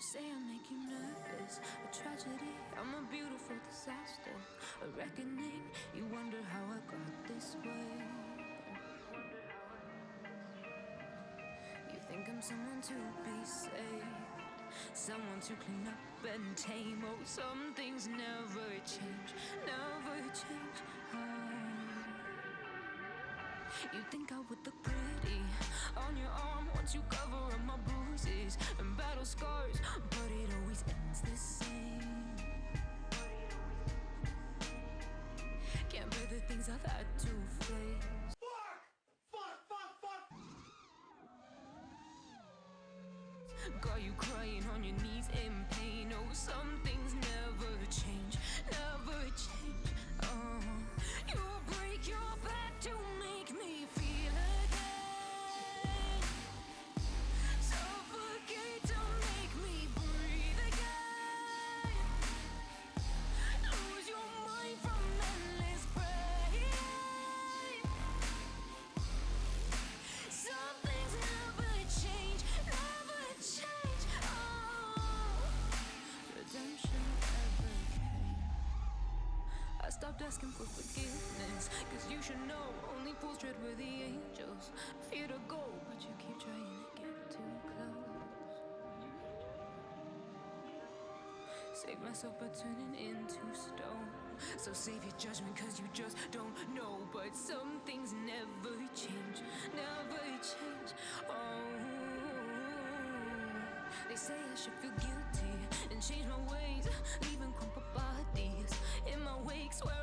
say I make you nervous, a tragedy, I'm a beautiful disaster, a reckoning. You wonder how I got this way. You think I'm someone to be saved, someone to clean up and tame. Oh, some things never change, never change. Oh. You think I would look pretty on your arm once you cover up my bruises and battle scars, but it always ends the same. Can't bear the things I've had to face. Got you crying on your knees in pain. Oh, some things never change, never change. Oh, you break your back to make me feel again, suffocate to make me breathe again, lose your mind from endless pain. Some things never change, never change. Oh, redemption ever came. I stopped asking for forgiveness, cause you should know only fools tread where the angels fear to go, but you keep trying to get too close. Save myself by turning into stone. So save your judgment cause you just don't know. But some things never change, never change. Oh, they say I should feel guilty and change my ways, leaving crumpled bodies in my wake. Swear